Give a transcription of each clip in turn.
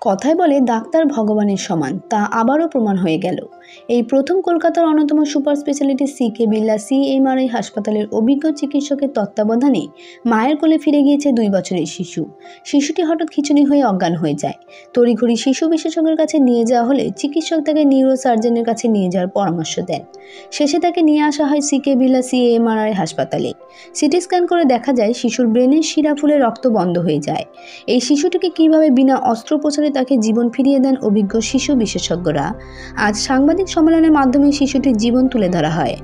কথায় বলে ডাক্তার ভগবানের সমান, তা আবারও প্রমাণ হয়ে গেল। এই প্রথম কলকাতার অন্যতম সুপার স্পেশালিটি সিকে বিড়লা সিএমআরআই হাসপাতালের অভিজ্ঞ চিকিৎসকের তত্ত্বাবধানে মায়ের কোলে ফিরে গিয়েছে 2 বছরের শিশু। শিশুটি হঠাৎ খিঁচুনি হয়ে অজ্ঞান হয়ে যায়। তড়িঘড়ি শিশু বিশেষজ্ঞের কাছে নিয়ে যাওয়া হলে চিকিৎসক তাকে নিউরোসার্জনের কাছে নিয়ে যাওয়ার পরামর্শ দেন। শেষে তাকে নিয়ে আসা হয় সিকে বিড়লা সিএমআরআই হাসপাতালে। সিটি স্ক্যান করে দেখা যায় শিশুর ব্রেনের শিরা ফুলে রক্ত বন্ধ হয়ে যায়। এই শিশুটিকে কিভাবে বিনা অস্ত্রোপচারে তাকে জীবন ফিরিয়ে দেন অভিজ্ঞ শিশু বিশেষজ্ঞরা। আজ সাংবাদিক সম্মেলনের মাধ্যমে শিশুটির জীবন তুলে ধরা হয়।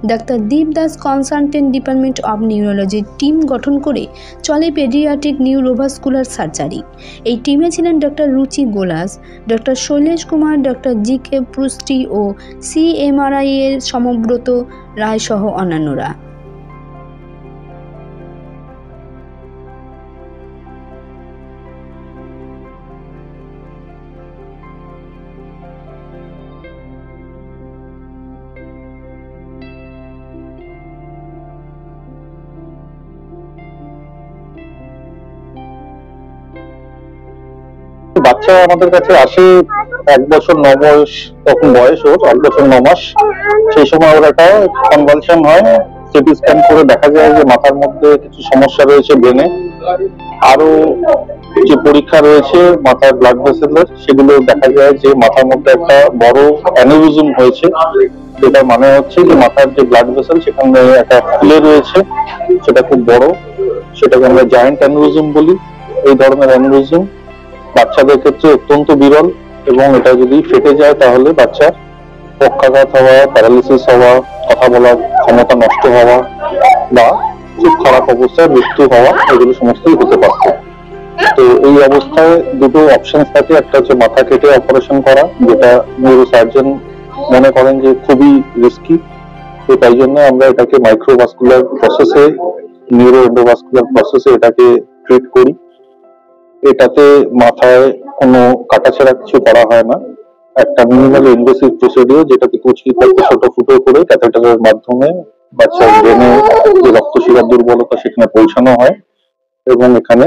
ডাক্তার Deep Das consultant department of নিউরোলজির টিম গঠন করে চলে পেডিয়াট্রিক নিউরোভাস্কুলার সার্জারি। এই টিমে ছিলেন ডক্টর রুচি গোলাস, ডক্টর শৈলেশ কুমার, ডক্টর জি.কে. প্রুস্টি ও সিএমআরআই এর সমব্রত রায় সহ অন্যান্যরা। বাচ্চা আমাদের কাছে আসে 1 বছর 9 বয়স, তখন বয়স ওর 1 বছর 9 মাস। সেই সময় ওর একটা কনভালশন হয়। সিটি স্ক্যান করে দেখা যায় যে মাথার মধ্যে কিছু সমস্যা রয়েছে ব্রেনে। আরো যে পরীক্ষা রয়েছে মাথার ব্লাড ভেসেলের, সেগুলো দেখা যায় যে মাথার মধ্যে একটা বড় অ্যানিউরিজম হয়েছে। যেটা মানে হচ্ছে যে মাথার যে ব্লাড ভেসেল সেখানে একটা ফুলে রয়েছে, সেটা খুব বড়, সেটাকে আমরা জায়ান্ট অ্যানিউরিজম বলি। এই ধরনের অ্যানিউরিজম বাচ্চাদের ক্ষেত্রে অত্যন্ত বিরল, এবং এটা যদি ফেটে যায় তাহলে বাচ্চার পক্ষাঘাত হওয়া, প্যারালিসিস হওয়া, কথা বলার ক্ষমতা নষ্ট হওয়া বা খুব খারাপ অবস্থায় মৃত্যু হওয়া, এগুলো সমস্তই হতে পারত। তো এই অবস্থায় দুটো অপশন থাকে, একটা হচ্ছে মাথা কেটে অপারেশন করা, যেটা নিউরোসার্জন মনে করেন যে খুবই রিস্কি। তো তাই জন্য আমরা এটাকে মাইক্রোভাস্কুলার প্রসেসে, নিউরো এন্ডোভাস্কুলার প্রসেসে এটাকে ট্রিট করি। এটাতে মাথায় কোনো কাটাছেড়া কিছু করা হয় না, একটা মিনিমাল ইনভেসিভ প্রসিডিওর, যেটাতে কুচকি থেকে ছোট ফুটো করে ক্যাথেটারের মাধ্যমে বাচ্চার ব্রেনে যে রক্তশিরার দুর্বলতা সেখানে পৌঁছানো হয়, এবং এখানে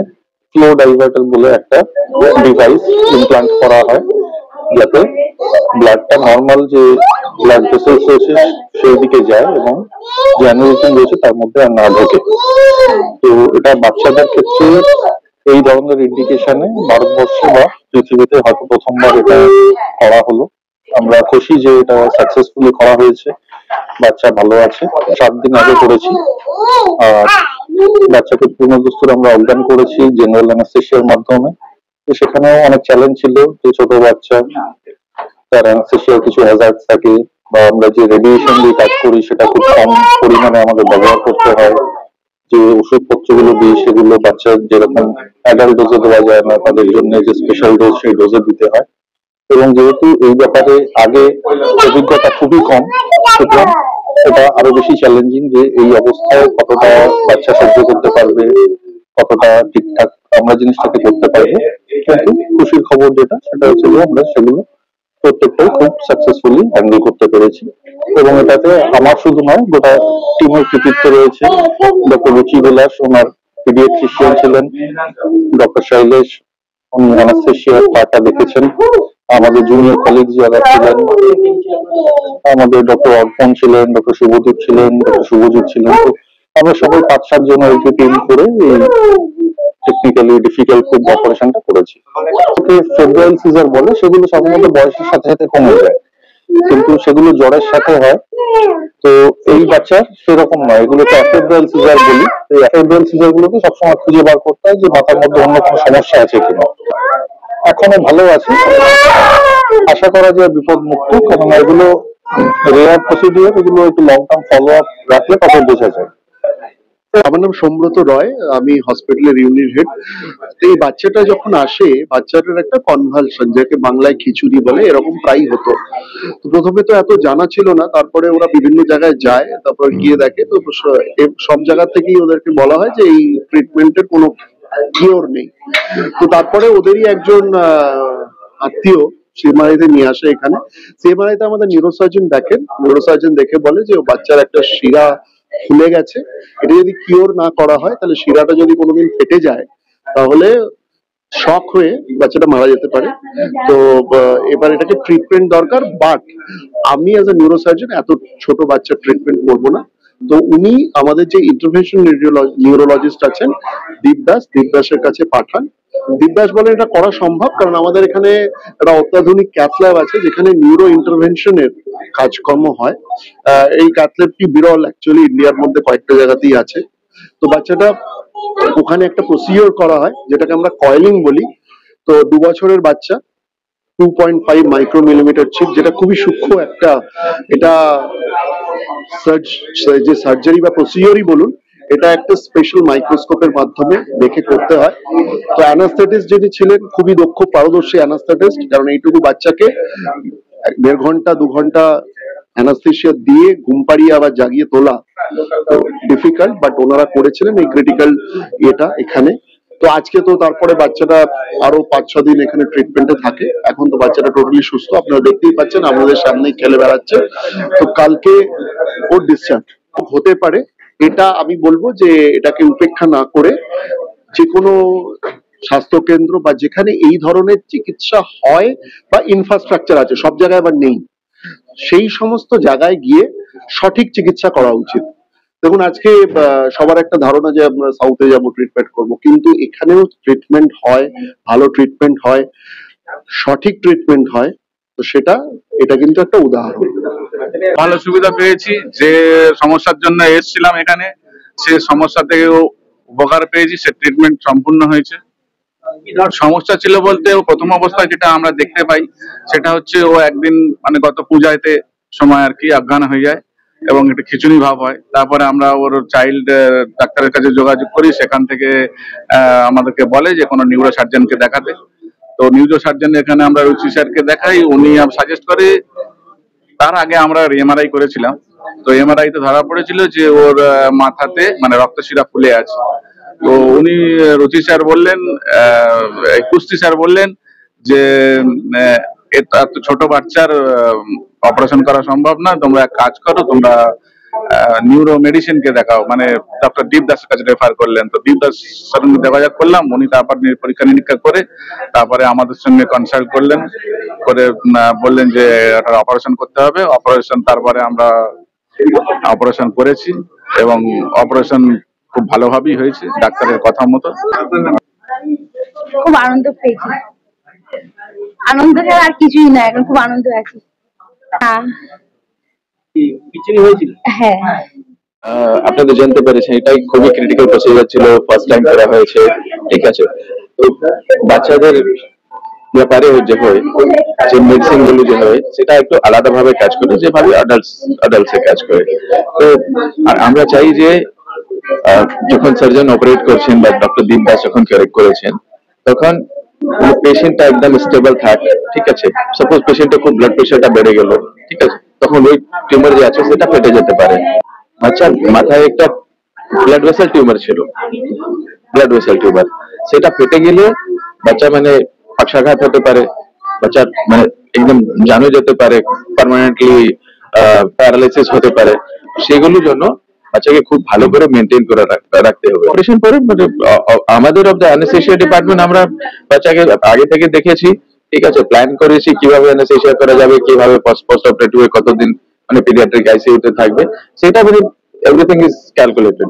ফ্লো ডাইভার্টার বলে একটা ডিভাইস ইমপ্লান্ট করা হয়, যাতে ব্লাডটা নর্মাল যে ব্লাড ভেসেলস রয়েছে সেই দিকে যায় এবং যে অ্যানিউরিজম রয়েছে তার মধ্যে আর না ঢোকে। তো এটা বাচ্চাদের ক্ষেত্রে এই ধরনের ইন্ডিকেশনে ভারতবর্ষে বা পৃথিবীতে হয়তো প্রথমবার এটা করা হলো। আমরা খুশি যে এটা সাকসেসফুলি করা হয়েছে, বাচ্চা ভালো আছে। 7 দিন আগে করেছি, আর বাচ্চাকে পূর্ণদস্তুর আমরা অজ্ঞান করেছি জেনারেল অ্যানেস্থেসিয়ার মাধ্যমে। তো সেখানেও অনেক চ্যালেঞ্জ ছিল, যে ছোট বাচ্চা, তার অ্যানেস্থেসিয়ার কিছু হ্যাজার্ড থাকে, বা আমরা যে রেডিয়েশন দিয়ে কাজ করি সেটা খুব কম পরিমাণে আমাদের ব্যবহার করতে হয়। যে ওষুধপত্রগুলো দিই সেগুলো বাচ্চার যেরকম অ্যাডাল্ট ডোজে দেওয়া যায় না, তাদের জন্য যে স্পেশাল ডোজ সেই ডোজে দিতে হয়। এবং যেহেতু এই ব্যাপারে আগে অভিজ্ঞতা খুবই কম, সুতরাং এটা আরো বেশি চ্যালেঞ্জিং যে এই অবস্থায় কতটা বাচ্চা সহ্য করতে পারবে, কতটা ঠিকঠাক আমরা জিনিসটাকে করতে পারবো। কিন্তু খুশির খবর যেটা, সেটা হচ্ছে যে আমরা সেগুলো প্রত্যেকটাই খুব সাকসেসফুলি হ্যান্ডেল করতে পেরেছি। এবং এটাতে আমার শুধু নয়, গোটা টিমের কৃতিত্ব রয়েছে। ডক্টর রুচি বিলাস ওনার পিডিয়াট্রিশিয়ান ছিলেন, ডক্টর শৈলেশ উনি অ্যানেস্থেসিয়ার পার্টটা দেখেছেন, আমাদের জুনিয়র কলিগ যারা ছিলেন, আমাদের ডক্টর অর্পণ ছিলেন, ডক্টর শুভদীপ ছিলেন, ডক্টর শুভজিৎ ছিলেন। তো আমরা সবাই 5-7 জন একটু টিম করে এই টেকনিক্যালি ডিফিকাল্ট খুব অপারেশনটা করেছি। ওকে ফেব্রুয়ারি সিজার বলে, সেগুলো সাধারণত বয়সের সাথে সাথে কমে যায়, কিন্তু সেগুলো জ্বরের সাথে হয়। তো এই বাচ্চার সেরকম নয়, এগুলোকে অ্যাফেব্রাল সিজার বলি। এই অ্যাফেব্রাল সিজার গুলোকে সবসময় খুঁজে বার করতে হয় যে মাথার মধ্যে অন্য কোনো সমস্যা আছে কিনা। এখনো ভালো আছে, আশা করা যায় বিপদ মুক্ত, কারণ এগুলো রেয়ার প্রসিডিওর, এগুলো একটু লং টার্ম ফলো আপ রাখলে তখন বোঝা যায়। আমার নাম সোমব্রত রয়, আমি হসপিটালের ইউনিট হেড। এই বাচ্চাটা যখন আসে, বাচ্চাটার একটা কনভালশন, যাকে বাংলায় খিচুড়ি বলে, এরকম প্রায়ই হতো। তো প্রথমে তো এত জানা ছিল না, তারপরে ওরা বিভিন্ন জায়গায় যায়, তারপর গিয়ে দেখে তো সব জায়গা থেকেই ওদেরকে বলা হয় যে এই ট্রিটমেন্টের কোনো কিওর নেই। তো তারপরে ওদেরই একজন আত্মীয় সিএমআরআইতে নিয়ে আসে এখানে। সিএমআরআইতে আমাদের নিউরোসার্জন দেখেন, নিউরোসার্জন দেখে বলে যে বাচ্চার একটা শিরা ফুলে গেছে, এটা যদি কিওর না করা হয় তাহলে শিরাটা যদি কোনোদিন ফেটে যায় তাহলে শক হয়ে বাচ্চাটা মারা যেতে পারে। তো এবার এটাকে ট্রিটমেন্ট দরকার, বাট আমি অ্যাজ এ নিউরোসার্জন এত ছোট বাচ্চার ট্রিটমেন্ট করবো না। তো উনি আমাদের যে ইন্টারভেনশন নিউরোলজিস্ট আছেন দীপদাসের কাছে পাঠান। দীপদাস বলেন এটা করা সম্ভব, কারণ আমাদের এখানে একটা অত্যাধুনিক ক্যাথ ল্যাব আছে যেখানে নিউরো ইন্টারভেনশনের কাজকর্ম হয়। এই ক্যাথ ল্যাবটি বিরল, অ্যাকচুয়ালি ইন্ডিয়ার মধ্যে কয়েকটা জায়গাতেই আছে। তো বাচ্চাটা ওখানে একটা প্রসিডিওর করা হয় যেটাকে আমরা কয়েলিং বলি। তো 2 বছরের বাচ্চা, 2.5 মাইক্রোমিলিমিটার চিপ, যেটা খুবই সূক্ষ্ম একটা, এটা যে সার্জারি বা প্রসিডিওরই বলুন, এটা একটা স্পেশাল মাইক্রোস্কোপের মাধ্যমে দেখে করতে হয়। তো অ্যানাস্থেটিস্ট যিনি ছিলেন খুবই দক্ষ পারদর্শী অ্যানাস্থেটিস্ট, কারণ এইটুকু বাচ্চাকে 1.5 ঘন্টা 2 ঘন্টা অ্যানাস্থেসিয়া দিয়ে ঘুম পাড়িয়ে আবার জাগিয়ে তোলা ডিফিকাল্ট, বাট ওনারা করেছিলেন এই ক্রিটিক্যাল এটা এখানে। তো আজকে তো তারপরে বাচ্চাটা আরো 5-6 দিন এখানে ট্রিটমেন্টে থাকে। এখন তো বাচ্চাটা টোটালি সুস্থ, আপনারা দেখতেই পাচ্ছেন আমাদের সামনেই খেলে বেড়াচ্ছে। তো কালকে ওর ডিসচার্জ হতে পারে, এটা আমি বলবো যে এটাকে উপেক্ষা না করে যে কোনো স্বাস্থ্য কেন্দ্র বা যেখানে এই ধরনের চিকিৎসা হয় বা ইনফ্রাস্ট্রাকচার আছে, সব জায়গায় আবার নেই, সেই সমস্ত জায়গায় গিয়ে সঠিক চিকিৎসা করা উচিত। দেখুন আজকে সবার একটা ধারণা যে আমরা সাউথে যাবো ট্রিটমেন্ট করব, কিন্তু এখানেও ট্রিটমেন্ট হয়, ভালো ট্রিটমেন্ট হয়, সঠিক ট্রিটমেন্ট হয়। তো এটা কিন্তু একটা উদাহরণ। ভালো সুবিধা পেয়েছি, যে সমস্যার জন্য এসেছিলাম এখানে সে সমস্যা থেকেও উপকার পেয়েছি, সে ট্রিটমেন্ট সম্পূর্ণ হয়েছে। সমস্যা ছিল বলতে ও প্রথম অবস্থায় যেটা আমরা দেখতে পাই সেটা হচ্ছে ও একদিন মানে গত পূজাতে সময় আর কি অজ্ঞান হয়ে যায় এবং একটা খিচুড়ি ভাব হয়। তারপরে আমরা ওর চাইল্ড ডাক্তারের কাছে যোগাযোগ করি, সেখান থেকে আমাদেরকে বলে যে কোনো নিউরো সার্জনকে দেখাতে। তো নিউরো সার্জন এখানে আমরা রুচি স্যারকে দেখাই, উনি সাজেস্ট করে। তার আগে আমরা এমআরআই করেছিলাম, তো এমআরআই তে ধরা পড়েছিল যে ওর মাথাতে মানে রক্তশিরা ফুলে আছে। তো উনি রুচি স্যার বললেন, কুস্তি স্যার বললেন যে এটা ছোট বাচ্চার অপারেশন করা সম্ভব না, তোমরা এক কাজ করো, তোমরা নিউরো মেডিসিন কে দেখাও, মানে ডক্টর দীপদাসের কাছে রেফার করলেন। তো দীপদাস সঙ্গে যোগাযোগ করলাম, উনি তারপর পরীক্ষা নিরীক্ষা করে তারপরে আমাদের সঙ্গে কনসাল্ট করলেন, করে বললেন যে এটা অপারেশন করতে হবে। অপারেশন তারপরে আমরা অপারেশন করেছি এবং অপারেশন খুব ভালোভাবেই হয়েছে ডাক্তারের কথা মতো। খুব আনন্দ পেয়েছি, আনন্দ ছাড়া আর কিছুই না, এখন খুব আনন্দ আছি। হ্যাঁ, আপনাদের জানতে পেরেছেন এটাই খুবই ক্রিটিক্যাল প্রসিজার ছিল, ফার্স্ট টাইম করা হয়েছে, ঠিক আছে। তো বাচ্চাদের ব্যাপারে যে হয় যে মেডিসিন গুলো যে হয় সেটা একটু আলাদা ভাবে কাজ করে যেভাবে অ্যাডাল্টস এ কাজ করে। তো আর আমরা চাই যে যখন সার্জন অপারেট করছেন বা ডক্টর দীপদাস যখন কারেক্ট করেছেন তখন পেশেন্টটা একদম স্টেবল থাকে, ঠিক আছে। সাপোজ পেশেন্টের খুব ব্লাড প্রেশারটা বেড়ে গেল, ঠিক আছে, তখন ওই টিউমার যে আছে সেটা ফেটে যেতে পারে। বাচ্চার মাথায় একটা ব্লাড ভেসেল টিউমার ছিল, সেটা ফেটে গেলে বাচ্চা মানে পক্ষাঘাত হতে পারে, বাচ্চার মানে একদম জানো যেতে পারে, পার্মানেন্টলি প্যারালাইসিস হতে পারে। সেগুলোর জন্য বাচ্চাকে খুব ভালো করে মেনটেন করে রাখতে হবে। অপারেশন পরে মানে আমাদের অফ দ্য অ্যানেস্থেসিয়া ডিপার্টমেন্ট আমরা বাচ্চাকে আগে থেকে দেখেছি, ঠিক আছে, প্ল্যান করেছি কিভাবে অ্যানেস্থেসিয়া করা যাবে, কিভাবে পোস্ট অপারেটিভে কতদিন মানে পিডিয়াট্রিক আইসিইউতে থাকবে, সেটা মানে এভরিথিং ইজ ক্যালকুলেটেড।